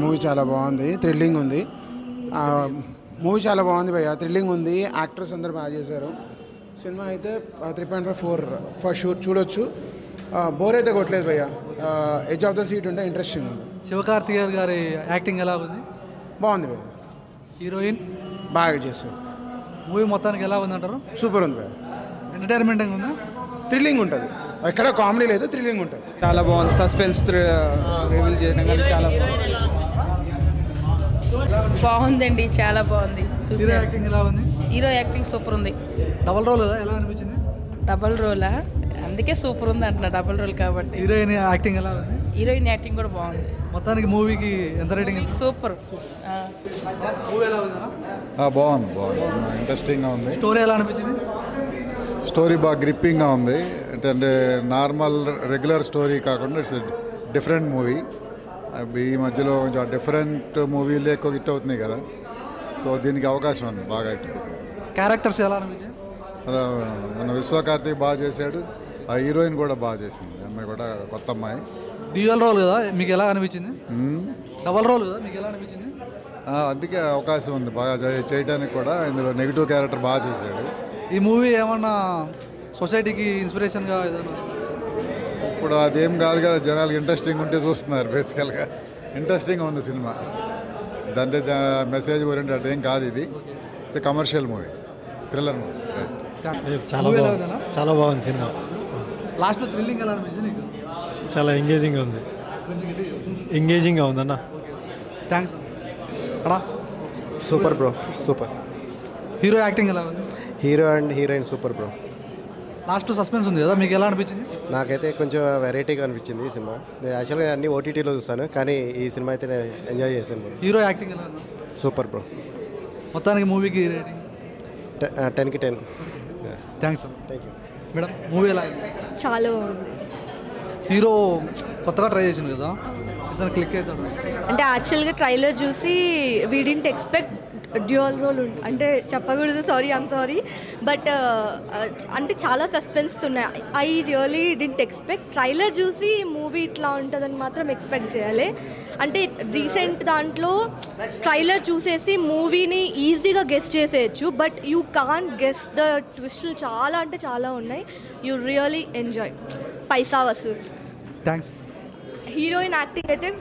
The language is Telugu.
మూవీ చాలా బాగుంది, థ్రిల్లింగ్ ఉంది. మూవీ చాలా బాగుంది భయ్య, థ్రిల్లింగ్ ఉంది. యాక్టర్స్ అందరూ బాగా చేశారు. సినిమా అయితే 3.5 4 ఫర్ షూర్ చూడొచ్చు. బోర్ అయితే కొట్టలేదు భయ్య. ఎడ్జ్ ఆఫ్ ద సీట్ ఉంటే ఇంట్రెస్టింగ్ ఉంది. శివకార్తికేయన్ గారి యాక్టింగ్ ఎలా ఉంది? బాగుంది భయ్య. హీరోయిన్ బాగా చేశారు. మూవీ మొత్తానికి ఎలా ఉంది అంటారు? సూపర్ ఉంది భయ్య. ఎంటర్టైన్మెంట్ ఉందా? థ్రిల్లింగ్ ఉంటుంది, ఎక్కడ కామెడీ లేదు, థ్రిల్లింగ్ ఉంటుంది. చాలా బాగుంది. సస్పెన్స్ రివీల్ చేసిన కానీ చాలా బాగుంది. బాగుందండి, చాలా బాగుంది. హీరో యాక్టింగ్ ఎలా ఉంది? హీరో యాక్టింగ్ సూపర్ ఉంది. డబల్ రోల్ కదా, ఎలా అనిపించింది? డబల్ రోలా, అందుకే సూపర్ ఉంది అంటున్నా, డబల్ రోల్ కాబట్టి. హీరోయిన్ యాక్టింగ్ ఎలా ఉంది? హీరోయిన్ యాక్టింగ్ కూడా బాగుంది. మొత్తానికి మూవీకి ఎంత రేటింగ్? సూపర్. మూవీ ఎలా ఉంది? బాగుంది, ఇంట్రెస్టింగ్గా ఉంది. స్టోరీ ఎలా అనిపించింది? స్టోరీ బాగా గ్రిప్పింగ్గా ఉంది. అంటే నార్మల్ రెగ్యులర్ స్టోరీ కాకుండా ఇట్స్ డిఫరెంట్ మూవీ. ఈ మధ్యలో కొంచెం డిఫరెంట్ మూవీలు ఎక్కువ హిట్ అవుతున్నాయి కదా, సో దీనికి అవకాశం ఉంది బాగా హిట్. క్యారెక్టర్స్ ఎలా అనిపించాయి? మన విశ్వకార్తిక్ బాగా చేశాడు, ఆ హీరోయిన్ కూడా బాగా చేసింది. అమ్మాయి కూడా కొత్త అమ్మాయి. డ్యూయల్ రోల్ కదా, మీకు ఎలా అనిపించింది? డబల్ రోల్ కదా, మీకు ఎలా అనిపించింది? అందుకే అవకాశం ఉంది బాగా చేయడానికి కూడా. ఇందులో నెగిటివ్ క్యారెక్టర్ బాగా చేశాడు. ఈ మూవీ ఏమన్నా సొసైటీకి ఇన్స్పిరేషన్గా ఏదైనా? ఇప్పుడు అదేం కాదు కదా, జనాలకు ఇంట్రెస్టింగ్ ఉంటే చూస్తున్నారు. బేసికల్గా ఇంట్రెస్టింగ్గా ఉంది సినిమా. దాంట్లో మెసేజ్ ఓరియంటెడ్ అదేం కాదు. ఇది కమర్షియల్ మూవీ, థ్రిల్లర్ మూవీ. చాలా బాగుంది సినిమా. లాస్ట్లో థ్రిల్లింగ్ ఎలా అనిపించింది నీకు? చాలా ఎంగేజింగ్గా ఉంది. ఎంగేజింగ్గా ఉందన్న. థ్యాంక్స్ అడా. Super bro, super. Hero acting ఎలా ఉంది? Hero and heroine super bro. Last suspense ఉంది కదా, మీకు ఎలా అనిపించింది? నాకైతే కొంచెం వెరైటీగా అనిపించింది ఈ సినిమా. నేను యాక్చువల్గా అన్ని ఓటీటీలో చూస్తాను, కానీ ఈ సినిమా అయితే నేను ఎంజాయ్ చేశాను. హీరో యాక్టింగ్ ఎలా ఉంది? Super bro. మొత్తానికి మూవీకి రేటింగ్ 10కి 10. థ్యాంక్స్ అన్న. థ్యాంక్ యూ మేడం, మూవీ ఎలా అయింది? చాలా బాగుంది. హీరో కొత్తగా ట్రై చేసింది కదా, ఇతను క్లిక్ అవుతాడు. అంటే యాక్చువల్గా ట్రైలర్ చూసి we didn't expect dual role అంటే చెప్పకూడదు, ఐమ్ సారీ, బట్ అంటే చాలా సస్పెన్స్ ఉన్నాయి. I really didn't expect. Trailer చూసి మూవీ ఇట్లా ఉంటుందని మాత్రం ఎక్స్పెక్ట్ చేయాలి. అంటే రీసెంట్ దాంట్లో ట్రైలర్ చూసేసి మూవీని ఈజీగా గెస్ చేసేయచ్చు, but you can't guess the ట్విస్ట్లు. చాలా అంటే చాలా ఉన్నాయి. You really enjoy. పైసా వసూల్. థ్యాంక్స్. హీరోయిన్ యాక్టింగ్ అయితే